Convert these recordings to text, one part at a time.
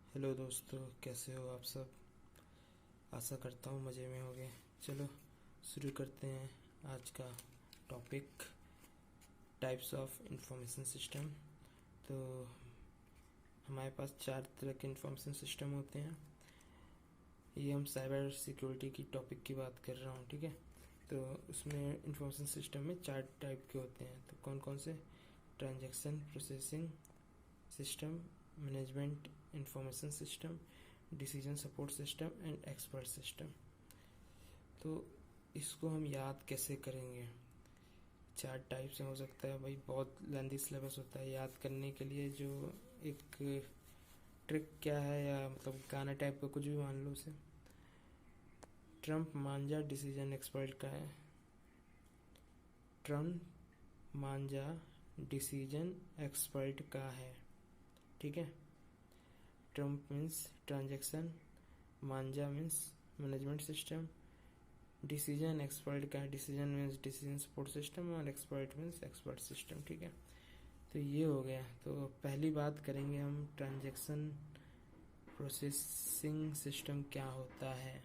Hello दोस्तों, कैसे हो आप सब। आशा करता हूँ मज़े में होंगे। चलो शुरू करते हैं आज का topic, types of information system. तो हमारे पास 4 तरह के इंफॉर्मेशन सिस्टम होते हैं। ये हम साइबर सिक्योरिटी की टॉपिक की बात कर रहा हूँ, ठीक है। तो उसमें इंफॉर्मेशन सिस्टम में 4 टाइप के होते हैं। तो कौन कौन से? Transaction processing system, management information system, decision support system and expert system. तो इसको हम याद कैसे करेंगे? 4 टाइप से हो सकता है भाई, बहुत लेंथी सिलेबस होता है याद करने के लिए। जो एक ट्रिक क्या है, या मतलब गाना टाइप का कुछ भी मान लो उसे। ट्रम्प मांझा डिसीजन एक्सपर्ट का है। ट्रम्प मांझा डिसीजन एक्सपर्ट का है, ठीक है। ट्रम्प मीन्स ट्रांजैक्शन, मांझा means management system, decision expert का है। Decision means decision support system और एक्सपर्ट मीन्स एक्सपर्ट सिस्टम, ठीक है। तो ये हो गया। तो पहली बात करेंगे हम, ट्रांजैक्शन प्रोसेसिंग सिस्टम क्या होता है।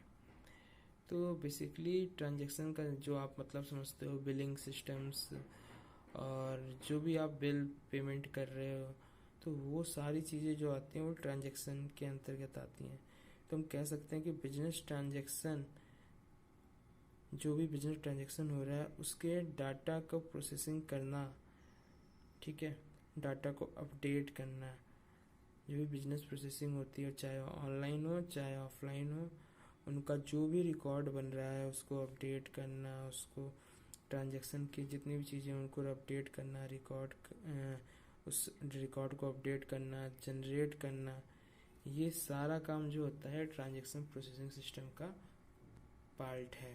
तो बेसिकली ट्रांजैक्शन का जो आप मतलब समझते हो, बिलिंग सिस्टम्स और जो भी आप बिल पेमेंट कर रहे हो, तो वो सारी चीज़ें जो आती हैं वो ट्रांजैक्शन के अंतर्गत आती हैं। तो हम कह सकते हैं कि बिजनेस ट्रांजैक्शन, जो भी बिजनेस ट्रांजैक्शन हो रहा है उसके डाटा को प्रोसेसिंग करना, ठीक है, डाटा को अपडेट करना। जो भी बिजनेस प्रोसेसिंग होती है, चाहे ऑनलाइन हो चाहे ऑफलाइन हो, उनका जो भी रिकॉर्ड बन रहा है उसको अपडेट करना, उसको ट्रांजैक्शन की जितनी भी चीज़ें उनको अपडेट करना, उस रिकॉर्ड को अपडेट करना, जनरेट करना, ये सारा काम जो होता है ट्रांजैक्शन प्रोसेसिंग सिस्टम का पार्ट है।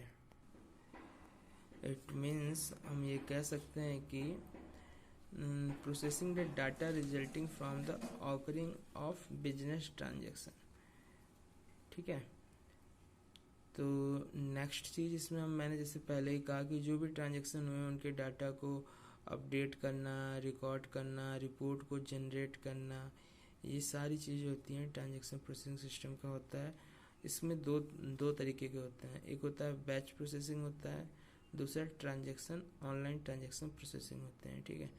इट मीन्स हम ये कह सकते हैं कि processing the data resulting from the occurring of business transaction, ठीक है। तो नेक्स्ट चीज़ इसमें हम, मैंने जैसे पहले ही कहा कि जो भी ट्रांजैक्शन हुए उनके डाटा को अपडेट करना, रिकॉर्ड करना, रिपोर्ट को जनरेट करना, ये सारी चीज़ें होती हैं ट्रांजैक्शन प्रोसेसिंग सिस्टम का होता है। इसमें दो तरीके के होते हैं। एक होता है बैच प्रोसेसिंग होता है, दूसरा ट्रांजैक्शन ऑनलाइन ट्रांजैक्शन प्रोसेसिंग होते हैं, ठीक है।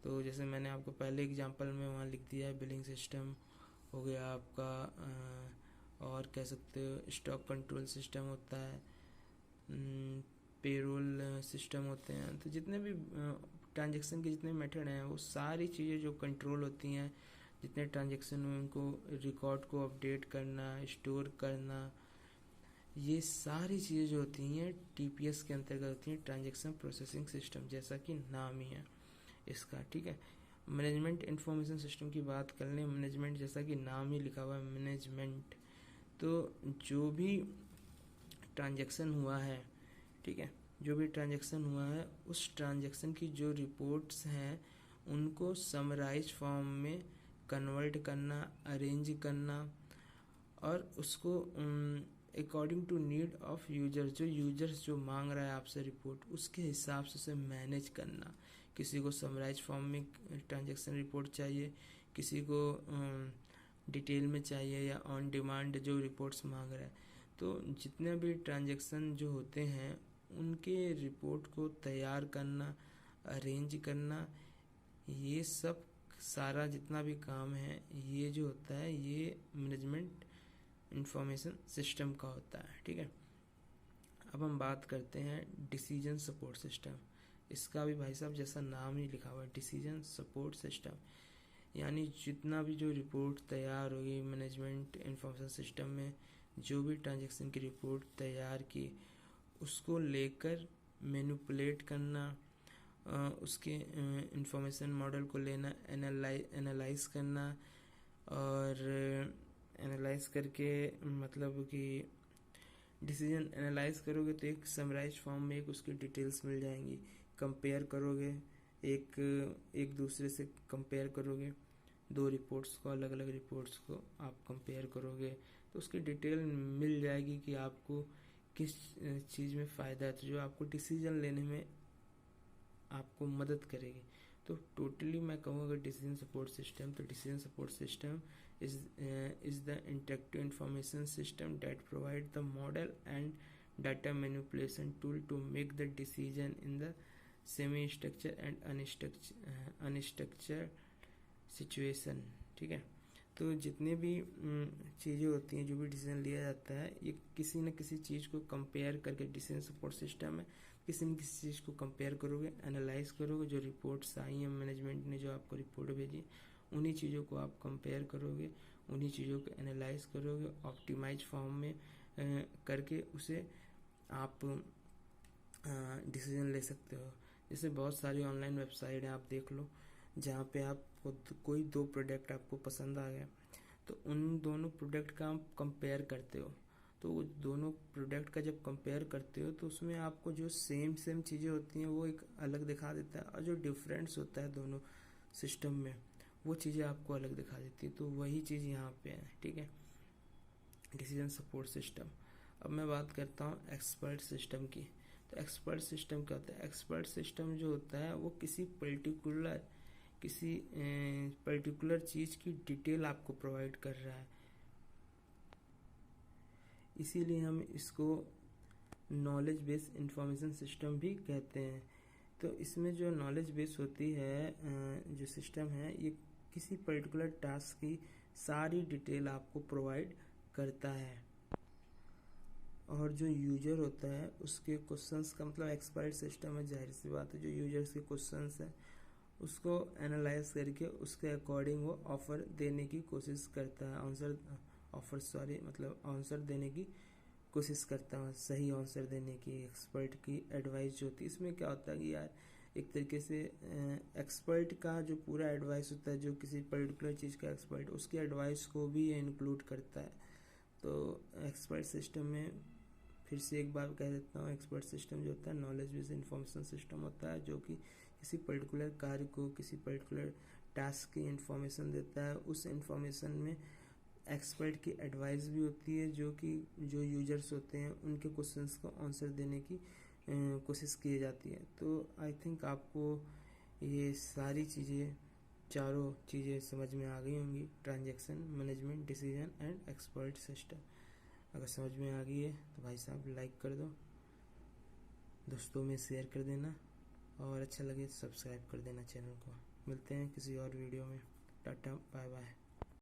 तो जैसे मैंने आपको पहले एग्जांपल में वहाँ लिख दिया है, बिलिंग सिस्टम हो गया आपका, और कह सकते हो स्टॉक कंट्रोल सिस्टम होता है, पेरोल सिस्टम होते हैं। तो जितने भी ट्रांजैक्शन के जितने मेथड हैं वो सारी चीज़ें जो कंट्रोल होती हैं, जितने ट्रांजैक्शन में उनको रिकॉर्ड को अपडेट करना, स्टोर करना, ये सारी चीज़ें जो होती हैं टीपीएस के अंतर्गत होती हैं, ट्रांजैक्शन प्रोसेसिंग सिस्टम, जैसा कि नाम ही है इसका, ठीक है। मैनेजमेंट इंफॉर्मेशन सिस्टम की बात कर लें, मैनेजमेंट जैसा कि नाम ही लिखा हुआ है मैनेजमेंट। तो जो भी ट्रांजैक्शन हुआ है, ठीक है, जो भी ट्रांजैक्शन हुआ है उस ट्रांजैक्शन की जो रिपोर्ट्स हैं उनको समराइज फॉर्म में कन्वर्ट करना, अरेंज करना, और उसको according to need of user, जो यूजर्स जो मांग रहा है आपसे रिपोर्ट, उसके हिसाब से उसे मैनेज करना। किसी को समराइज फॉर्म में ट्रांजैक्शन रिपोर्ट चाहिए, किसी को डिटेल में चाहिए, या ऑन डिमांड जो रिपोर्ट्स मांग रहा है। तो जितने भी ट्रांजैक्शन जो होते हैं उनके रिपोर्ट को तैयार करना, अरेंज करना, ये सब सारा जितना भी काम है ये जो होता है ये मैनेजमेंट इंफॉर्मेशन सिस्टम का होता है, ठीक है। अब हम बात करते हैं डिसीजन सपोर्ट सिस्टम। इसका भी भाई साहब जैसा नाम ही लिखा हुआ है, डिसीजन सपोर्ट सिस्टम। यानी जितना भी जो रिपोर्ट तैयार होगी मैनेजमेंट इंफॉर्मेशन सिस्टम में, जो भी ट्रांजैक्शन की रिपोर्ट तैयार की, उसको लेकर मैनिपुलेट करना, उसके इंफॉर्मेशन मॉडल को लेना, एनालाइज करना, और एनालाइज करके मतलब कि डिसीजन एनालाइज करोगे तो एक समराइज फॉर्म में एक उसकी डिटेल्स मिल जाएंगी। कंपेयर करोगे, एक दूसरे से कंपेयर करोगे, दो रिपोर्ट्स को, अलग अलग रिपोर्ट्स को आप कंपेयर करोगे तो उसकी डिटेल मिल जाएगी कि आपको किस चीज़ में फ़ायदा है, तो जो आपको डिसीजन लेने में आपको मदद करेगी। तो टोटली मैं कहूँगा डिसीजन सपोर्ट सिस्टम, तो decision support system is the interactive information system that provide the model and data manipulation tool to make the decision in the semi-structured and unstructured situation। ठीक है, तो जितने भी चीज़ें होती हैं, जो भी डिसीजन लिया जाता है, ये किसी न किसी चीज़ को कंपेयर करके, डिसीजन सपोर्ट सिस्टम है, किसी न किसी चीज़ को कंपेयर करोगे, एनालाइज करोगे, जो रिपोर्ट्स आई हैं मैनेजमेंट ने जो आपको रिपोर्ट भेजी, उन्हीं चीज़ों को आप कंपेयर करोगे, उन्हीं चीज़ों को एनालाइज करोगे, ऑप्टिमाइज फॉर्म में करके उसे आप डिसीजन ले सकते हो। जैसे बहुत सारी ऑनलाइन वेबसाइट हैं, आप देख लो, जहाँ पे आप कोई दो प्रोडक्ट आपको पसंद आ गया, तो उन दोनों प्रोडक्ट का आप कंपेयर करते हो, तो वो दोनों प्रोडक्ट का जब कंपेयर करते हो तो उसमें आपको जो सेम चीज़ें होती हैं वो एक अलग दिखा देता है, और जो डिफरेंस होता है दोनों सिस्टम में, वो चीज़ें आपको अलग दिखा देती है। तो वही चीज़ यहाँ पे है। ठीक है, डिसीजन सपोर्ट सिस्टम। अब मैं बात करता हूँ एक्सपर्ट सिस्टम की। तो एक्सपर्ट सिस्टम क्या होता है? एक्सपर्ट सिस्टम जो होता है वो किसी पर्टिकुलर चीज़ की डिटेल आपको प्रोवाइड कर रहा है, इसीलिए हम इसको नॉलेज बेस इंफॉर्मेशन सिस्टम भी कहते हैं। तो इसमें जो नॉलेज बेस होती है, जो सिस्टम है, ये किसी पर्टिकुलर टास्क की सारी डिटेल आपको प्रोवाइड करता है, और जो यूजर होता है उसके क्वेश्चंस का, मतलब एक्सपर्ट सिस्टम है, जाहिर सी बात है, जो यूजर्स के क्वेश्चंस हैं उसको एनालाइज करके उसके अकॉर्डिंग वो ऑफर देने की कोशिश करता है, आंसर देने की कोशिश करता है, सही आंसर देने की। एक्सपर्ट की एडवाइस जो होती है, इसमें क्या होता है कि यार एक तरीके से एक्सपर्ट का जो पूरा एडवाइस होता है, जो किसी पर्टिकुलर चीज़ का एक्सपर्ट, उसकी एडवाइस को भी ये इंक्लूड करता है। तो एक्सपर्ट सिस्टम में फिर से एक बार कह देता हूँ, एक्सपर्ट सिस्टम जो होता है नॉलेज बेस्ड इंफॉर्मेशन सिस्टम होता है, जो कि किसी पर्टिकुलर कार्य को, किसी पर्टिकुलर टास्क की इंफॉर्मेशन देता है। उस इंफॉर्मेशन में एक्सपर्ट की एडवाइस भी होती है, जो कि जो यूजर्स होते हैं उनके क्वेश्चंस को आंसर देने की कोशिश की जाती है। तो आई थिंक आपको ये सारी चीज़ें, चारों चीज़ें समझ में आ गई होंगी, transaction management, decision and expert system. अगर समझ में आ गई है तो भाई साहब लाइक कर दो, दोस्तों में शेयर कर देना, और अच्छा लगे तो सब्सक्राइब कर देना चैनल को। मिलते हैं किसी और वीडियो में। Tata, bye bye.